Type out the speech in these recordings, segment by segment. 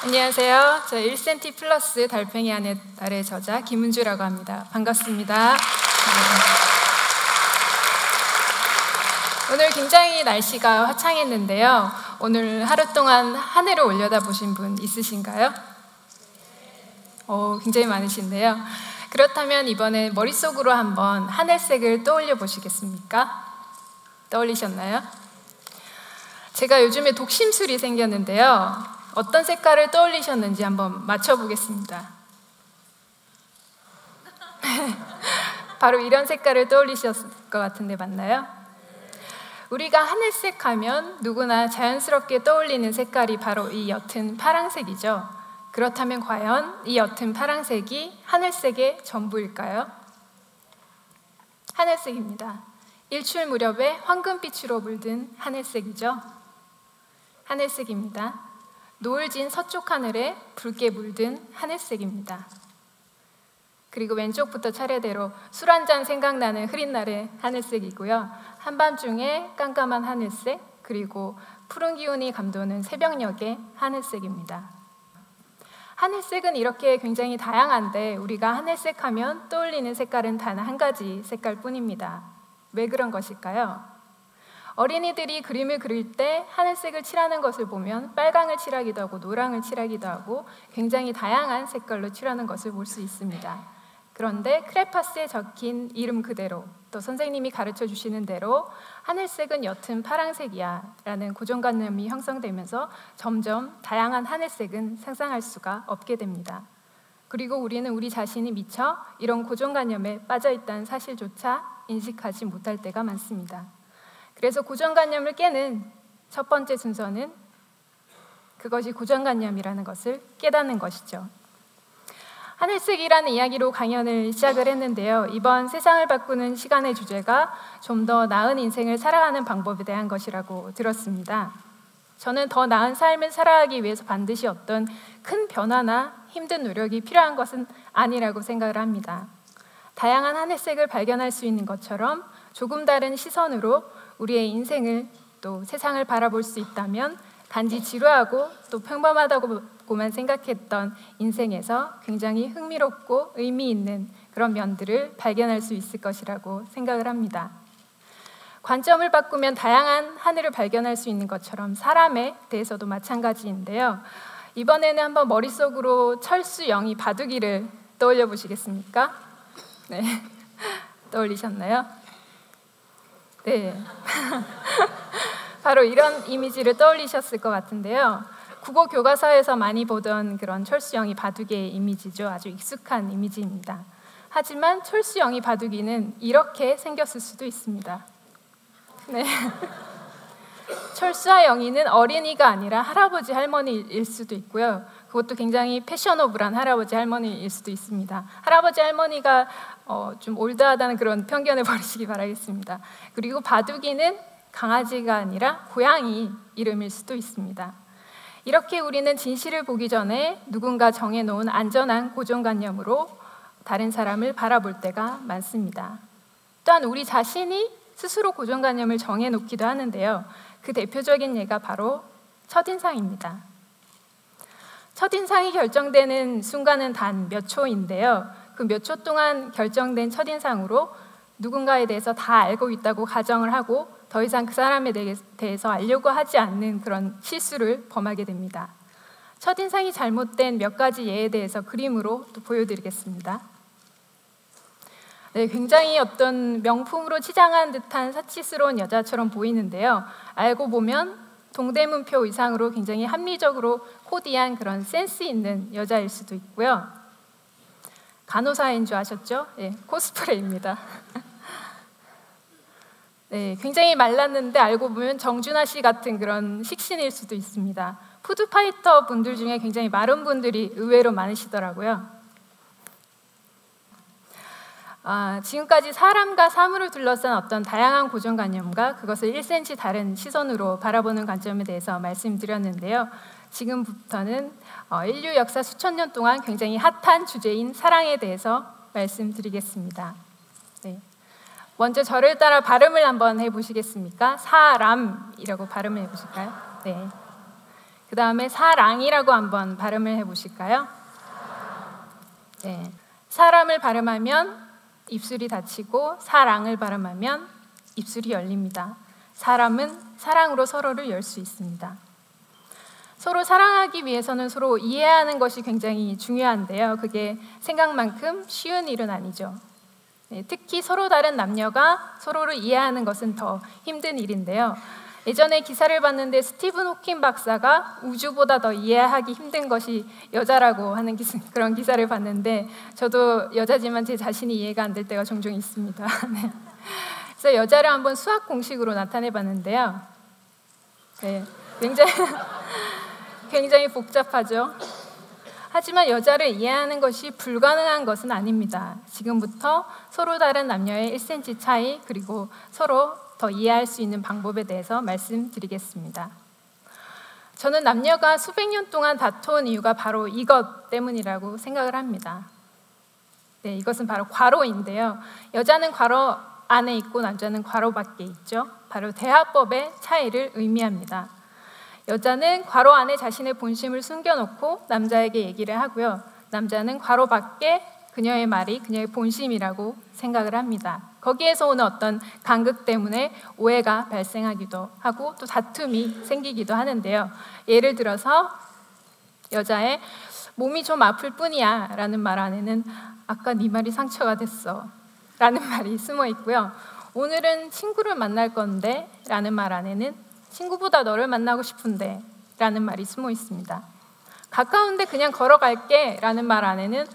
안녕하세요. 저 1cm 플러스 달팽이 아래 저자 김은주라고 합니다. 반갑습니다. 네. 오늘 굉장히 날씨가 화창했는데요. 오늘 하루 동안 하늘을 올려다보신 분 있으신가요? 굉장히 많으신데요. 그렇다면 이번에 머릿속으로 한번 하늘색을 떠올려 보시겠습니까? 떠올리셨나요? 제가 요즘에 독심술이 생겼는데요. 어떤 색깔을 떠올리셨는지 한번 맞춰보겠습니다. 바로 이런 색깔을 떠올리셨을 것 같은데 맞나요? 우리가 하늘색 하면 누구나 자연스럽게 떠올리는 색깔이 바로 이 옅은 파랑색이죠. 그렇다면 과연 이 옅은 파랑색이 하늘색의 전부일까요? 하늘색입니다. 일출 무렵에 황금빛으로 물든 하늘색이죠. 하늘색입니다. 노을 진 서쪽 하늘에 붉게 물든 하늘색입니다. 그리고 왼쪽부터 차례대로 술 한잔 생각나는 흐린 날의 하늘색이고요. 한밤중에 깜깜한 하늘색, 그리고 푸른 기운이 감도는 새벽녘의 하늘색입니다. 하늘색은 이렇게 굉장히 다양한데 우리가 하늘색 하면 떠올리는 색깔은 단 한 가지 색깔뿐입니다. 왜 그런 것일까요? 어린이들이 그림을 그릴 때 하늘색을 칠하는 것을 보면 빨강을 칠하기도 하고 노랑을 칠하기도 하고 굉장히 다양한 색깔로 칠하는 것을 볼 수 있습니다. 그런데 크레파스에 적힌 이름 그대로 또 선생님이 가르쳐 주시는 대로 하늘색은 옅은 파랑색이야 라는 고정관념이 형성되면서 점점 다양한 하늘색은 상상할 수가 없게 됩니다. 그리고 우리는 우리 자신이 미처 이런 고정관념에 빠져있다는 사실조차 인식하지 못할 때가 많습니다. 그래서 고정관념을 깨는 첫 번째 순서는 그것이 고정관념이라는 것을 깨닫는 것이죠. 하늘색이라는 이야기로 강연을 시작을 했는데요. 이번 세상을 바꾸는 시간의 주제가 좀 더 나은 인생을 살아가는 방법에 대한 것이라고 들었습니다. 저는 더 나은 삶을 살아가기 위해서 반드시 어떤 큰 변화나 힘든 노력이 필요한 것은 아니라고 생각을 합니다. 다양한 하늘색을 발견할 수 있는 것처럼 조금 다른 시선으로 우리의 인생을 또 세상을 바라볼 수 있다면 단지 지루하고 또 평범하다고만 생각했던 인생에서 굉장히 흥미롭고 의미 있는 그런 면들을 발견할 수 있을 것이라고 생각을 합니다. 관점을 바꾸면 다양한 하늘을 발견할 수 있는 것처럼 사람에 대해서도 마찬가지인데요. 이번에는 한번 머릿속으로 철수, 영희, 바둑이를 떠올려 보시겠습니까? 네, 떠올리셨나요? 네, 바로 이런 이미지를 떠올리셨을 것 같은데요. 국어 교과서에서 많이 보던 그런 철수영이 바둑이의 이미지죠. 아주 익숙한 이미지입니다. 하지만 철수영이 바둑이는 이렇게 생겼을 수도 있습니다. 네. 철수와 영희는 어린이가 아니라 할아버지 할머니일 수도 있고요. 그것도 굉장히 패셔너블한 할아버지 할머니일 수도 있습니다. 할아버지 할머니가 좀 올드하다는 그런 편견을 버리시기 바라겠습니다. 그리고 바둑이는 강아지가 아니라 고양이 이름일 수도 있습니다. 이렇게 우리는 진실을 보기 전에 누군가 정해놓은 안전한 고정관념으로 다른 사람을 바라볼 때가 많습니다. 또한 우리 자신이 스스로 고정관념을 정해놓기도 하는데요. 그 대표적인 예가 바로 첫인상입니다. 첫인상이 결정되는 순간은 단 몇 초인데요. 그 몇 초 동안 결정된 첫인상으로 누군가에 대해서 다 알고 있다고 가정을 하고 더 이상 그 사람에 대해서 알려고 하지 않는 그런 실수를 범하게 됩니다. 첫인상이 잘못된 몇 가지 예에 대해서 그림으로 또 보여드리겠습니다. 네, 굉장히 어떤 명품으로 치장한 듯한 사치스러운 여자처럼 보이는데요. 알고 보면 동대문표 이상으로 굉장히 합리적으로 코디한 그런 센스 있는 여자일 수도 있고요. 간호사인 줄 아셨죠? 네, 코스프레입니다. 네, 굉장히 말랐는데 알고 보면 정준하 씨 같은 그런 식신일 수도 있습니다. 푸드파이터 분들 중에 굉장히 마른 분들이 의외로 많으시더라고요. 지금까지 사람과 사물을 둘러싼 어떤 다양한 고정관념과 그것을 1cm 다른 시선으로 바라보는 관점에 대해서 말씀드렸는데요. 지금부터는 인류 역사 수천 년 동안 굉장히 핫한 주제인 사랑에 대해서 말씀드리겠습니다. 네. 먼저 저를 따라 발음을 한번 해보시겠습니까? 사람이라고 발음을 해보실까요? 네. 그 다음에 사랑이라고 한번 발음을 해보실까요? 네. 사람을 발음하면 입술이 닫히고 사랑을 발음하면 입술이 열립니다. 사람은 사랑으로 서로를 열 수 있습니다. 서로 사랑하기 위해서는 서로 이해하는 것이 굉장히 중요한데요. 그게 생각만큼 쉬운 일은 아니죠. 네, 특히 서로 다른 남녀가 서로를 이해하는 것은 더 힘든 일인데요. 예전에 기사를 봤는데 스티븐 호킹 박사가 우주보다 더 이해하기 힘든 것이 여자라고 하는 그런 기사를 봤는데 저도 여자지만 제 자신이 이해가 안 될 때가 종종 있습니다. 네. 그래서 여자를 한번 수학 공식으로 나타내 봤는데요. 네, 굉장히 복잡하죠. 하지만 여자를 이해하는 것이 불가능한 것은 아닙니다. 지금부터 서로 다른 남녀의 1cm 차이 그리고 서로 더 이해할 수 있는 방법에 대해서 말씀드리겠습니다. 저는 남녀가 수백 년 동안 다퉈온 이유가 바로 이것 때문이라고 생각을 합니다. 네, 이것은 바로 괄호인데요. 여자는 괄호 안에 있고 남자는 괄호 밖에 있죠. 바로 대화법의 차이를 의미합니다. 여자는 괄호 안에 자신의 본심을 숨겨놓고 남자에게 얘기를 하고요. 남자는 괄호 밖에 그녀의 말이 그녀의 본심이라고 생각을 합니다. 거기에서 오는 어떤 간극 때문에 오해가 발생하기도 하고 또 다툼이 생기기도 하는데요. 예를 들어서 여자의 몸이 좀 아플 뿐이야 라는 말 안에는 아까 네 말이 상처가 됐어 라는 말이 숨어 있고요. 오늘은 친구를 만날 건데 라는 말 안에는 친구보다 너를 만나고 싶은데 라는 말이 숨어 있습니다. 가까운데 그냥 걸어갈게 라는 말 안에는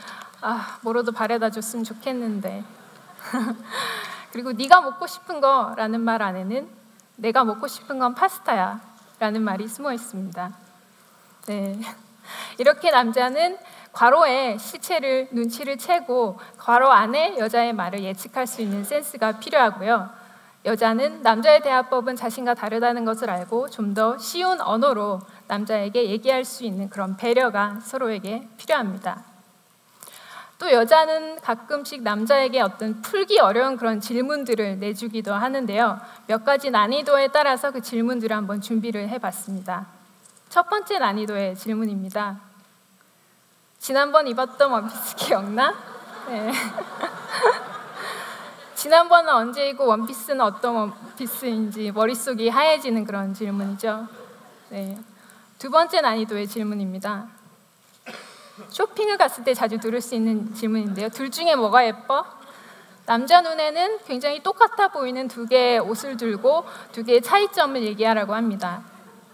뭐라도 바래다 줬으면 좋겠는데 그리고 네가 먹고 싶은 거라는 말 안에는 내가 먹고 싶은 건 파스타야 라는 말이 숨어 있습니다. 네. 이렇게 남자는 괄호에 실체를 눈치를 채고 괄호 안에 여자의 말을 예측할 수 있는 센스가 필요하고요. 여자는 남자의 대화법은 자신과 다르다는 것을 알고 좀 더 쉬운 언어로 남자에게 얘기할 수 있는 그런 배려가 서로에게 필요합니다. 또 여자는 가끔씩 남자에게 어떤 풀기 어려운 그런 질문들을 내주기도 하는데요. 몇 가지 난이도에 따라서 그 질문들을 한번 준비를 해봤습니다. 첫 번째 난이도의 질문입니다. 지난번 입었던 원피스 기억나? 네. 지난번은 언제 입고 원피스는 어떤 원피스인지 머릿속이 하얘지는 그런 질문이죠. 네. 두 번째 난이도의 질문입니다. 쇼핑을 갔을 때 자주 들을 수 있는 질문인데요. 둘 중에 뭐가 예뻐? 남자 눈에는 굉장히 똑같아 보이는 두 개의 옷을 들고 두 개의 차이점을 얘기하라고 합니다.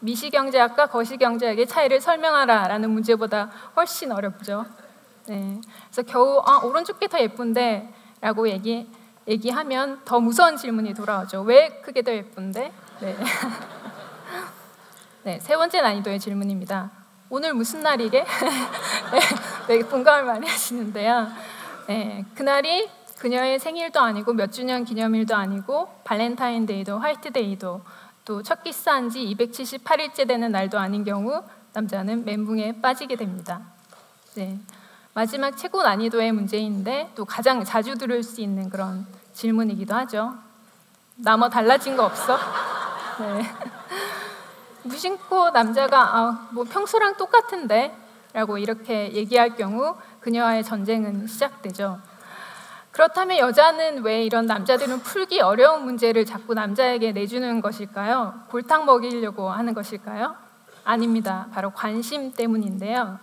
미시경제학과 거시경제학의 차이를 설명하라라는 문제보다 훨씬 어렵죠. 네. 그래서 겨우 오른쪽 게 더 예쁜데 라고 얘기하면 더 무서운 질문이 돌아오죠. 왜 그게 더 예쁜데? 네. 네, 세 번째 난이도의 질문입니다. 오늘 무슨 날이게? 네, 공감을 많이 하시는데요. 네, 그날이 그녀의 생일도 아니고 몇 주년 기념일도 아니고 발렌타인데이도 화이트데이도 또 첫 키스한 지 278일째 되는 날도 아닌 경우 남자는 멘붕에 빠지게 됩니다. 네, 마지막 최고 난이도의 문제인데 또 가장 자주 들을 수 있는 그런 질문이기도 하죠. 나 뭐 달라진 거 없어? 네. 무심코 남자가 뭐 평소랑 똑같은데 라고 이렇게 얘기할 경우 그녀와의 전쟁은 시작되죠. 그렇다면 여자는 왜 이런 남자들은 풀기 어려운 문제를 자꾸 남자에게 내주는 것일까요? 골탕 먹이려고 하는 것일까요? 아닙니다. 바로 관심 때문인데요.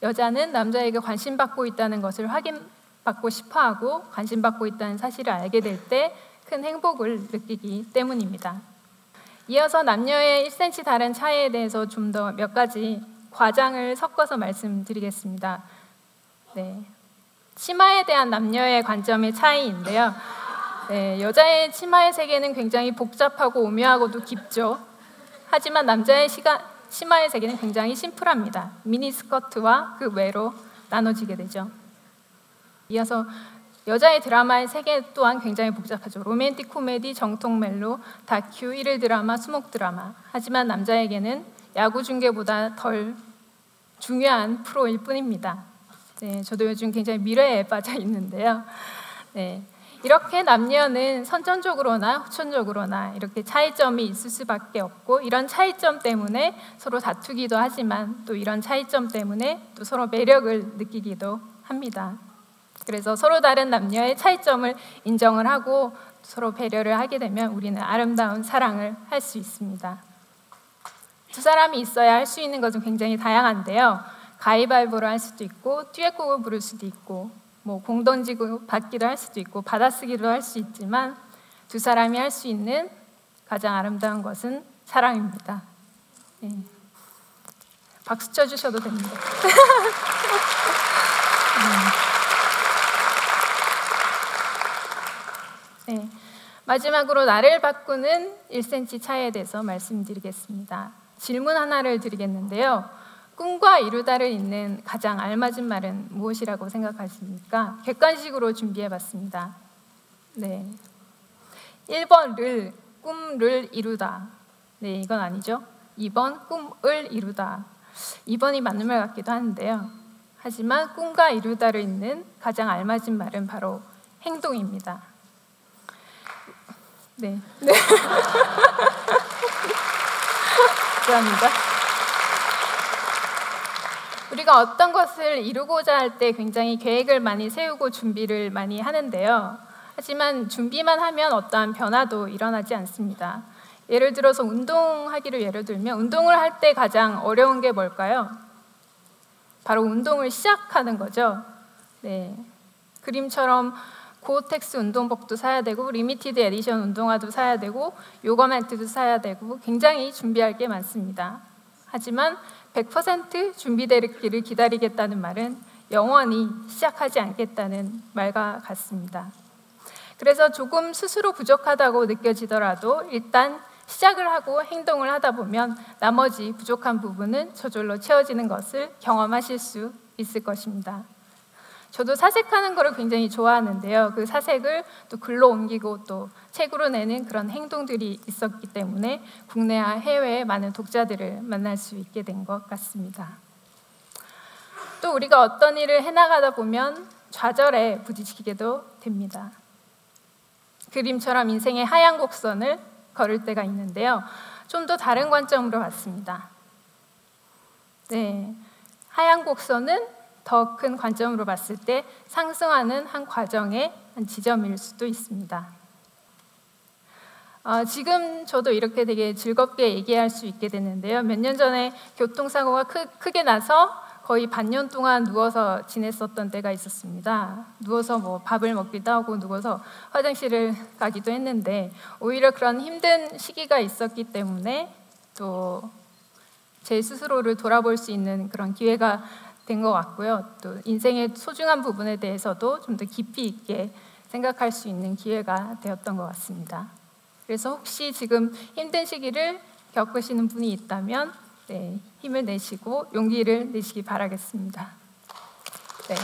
여자는 남자에게 관심받고 있다는 것을 확인받고 싶어하고 관심받고 있다는 사실을 알게 될 때 큰 행복을 느끼기 때문입니다. 이어서 남녀의 1cm 다른 차이에 대해서 좀 더 몇 가지 과장을 섞어서 말씀드리겠습니다. 네. 치마에 대한 남녀의 관점의 차이인데요. 네, 여자의 치마의 세계는 굉장히 복잡하고 오묘하고도 깊죠. 하지만 남자의 치마의 세계는 굉장히 심플합니다. 미니스커트와 그 외로 나눠지게 되죠. 이어서 여자의 드라마의 세계 또한 굉장히 복잡하죠. 로맨틱 코미디, 정통 멜로, 다큐, 일일 드라마, 수목 드라마. 하지만 남자에게는 야구 중계보다 덜 중요한 프로일 뿐입니다. 네, 저도 요즘 굉장히 미래에 빠져 있는데요. 네, 이렇게 남녀는 선천적으로나 후천적으로나 이렇게 차이점이 있을 수밖에 없고, 이런 차이점 때문에 서로 다투기도 하지만 또 이런 차이점 때문에 또 서로 매력을 느끼기도 합니다. 그래서 서로 다른 남녀의 차이점을 인정을 하고 서로 배려를 하게 되면 우리는 아름다운 사랑을 할 수 있습니다. 두 사람이 있어야 할 수 있는 것은 굉장히 다양한데요. 가위바위보를 할 수도 있고, 듀엣곡을 부를 수도 있고, 공 던지고 받기도 할 수도 있고, 받아쓰기도 할 수 있지만 두 사람이 할 수 있는 가장 아름다운 것은 사랑입니다. 네. 박수 쳐주셔도 됩니다. 네. 마지막으로 나를 바꾸는 1cm 차이에 대해서 말씀드리겠습니다. 질문 하나를 드리겠는데요. 꿈과 이루다를 잇는 가장 알맞은 말은 무엇이라고 생각하십니까? 객관식으로 준비해봤습니다. 네. 1번 를, 꿈을 이루다. 네, 이건 아니죠. 2번 꿈을 이루다. 2번이 맞는 말 같기도 하는데요. 하지만 꿈과 이루다를 잇는 가장 알맞은 말은 바로 행동입니다. 네. 네. 감사합니다. 우리가 어떤 것을 이루고자 할 때 굉장히 계획을 많이 세우고 준비를 많이 하는데요. 하지만 준비만 하면 어떠한 변화도 일어나지 않습니다. 예를 들어서 운동하기를 예를 들면 운동을 할 때 가장 어려운 게 뭘까요? 바로 운동을 시작하는 거죠. 네. 그림처럼 고텍스 운동복도 사야 되고, 리미티드 에디션 운동화도 사야 되고, 요가 매트도 사야 되고, 굉장히 준비할 게 많습니다. 하지만 100% 준비되기를 기다리겠다는 말은 영원히 시작하지 않겠다는 말과 같습니다. 그래서 조금 스스로 부족하다고 느껴지더라도 일단 시작을 하고 행동을 하다 보면 나머지 부족한 부분은 저절로 채워지는 것을 경험하실 수 있을 것입니다. 저도 사색하는 것을 굉장히 좋아하는데요. 그 사색을 또 글로 옮기고 또 책으로 내는 그런 행동들이 있었기 때문에 국내와 해외의 많은 독자들을 만날 수 있게 된 것 같습니다. 또 우리가 어떤 일을 해나가다 보면 좌절에 부딪히게도 됩니다. 그림처럼 인생의 하얀 곡선을 걸을 때가 있는데요. 좀 더 다른 관점으로 봤습니다. 네, 하얀 곡선은 더 큰 관점으로 봤을 때 상승하는 한 과정의 한 지점일 수도 있습니다. 지금 저도 이렇게 되게 즐겁게 얘기할 수 있게 됐는데요. 몇 년 전에 교통사고가 크게 나서 거의 반년 동안 누워서 지냈었던 때가 있었습니다. 누워서 밥을 먹기도 하고 누워서 화장실을 가기도 했는데, 오히려 그런 힘든 시기가 있었기 때문에 또 제 스스로를 돌아볼 수 있는 그런 기회가 된 것 같고요. 또 인생의 소중한 부분에 대해서도 좀 더 깊이 있게 생각할 수 있는 기회가 되었던 것 같습니다. 그래서 혹시 지금 힘든 시기를 겪으시는 분이 있다면 네, 힘을 내시고 용기를 내시기 바라겠습니다. 네.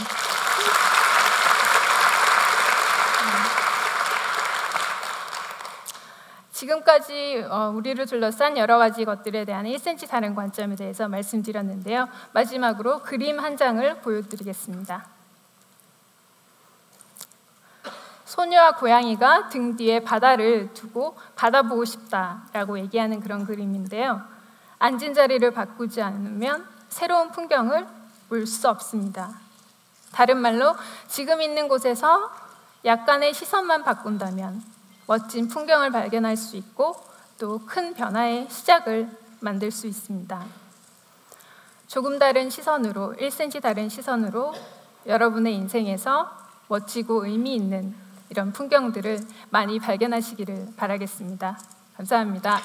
지금까지 우리를 둘러싼 여러 가지 것들에 대한 1cm 다른 관점에 대해서 말씀드렸는데요. 마지막으로 그림 한 장을 보여드리겠습니다. 소녀와 고양이가 등 뒤에 바다를 두고 바다 보고 싶다라고 얘기하는 그런 그림인데요. 앉은 자리를 바꾸지 않으면 새로운 풍경을 볼 수 없습니다. 다른 말로 지금 있는 곳에서 약간의 시선만 바꾼다면 멋진 풍경을 발견할 수 있고 또 큰 변화의 시작을 만들 수 있습니다. 조금 다른 시선으로, 1cm 다른 시선으로 여러분의 인생에서 멋지고 의미 있는 이런 풍경들을 많이 발견하시기를 바라겠습니다. 감사합니다.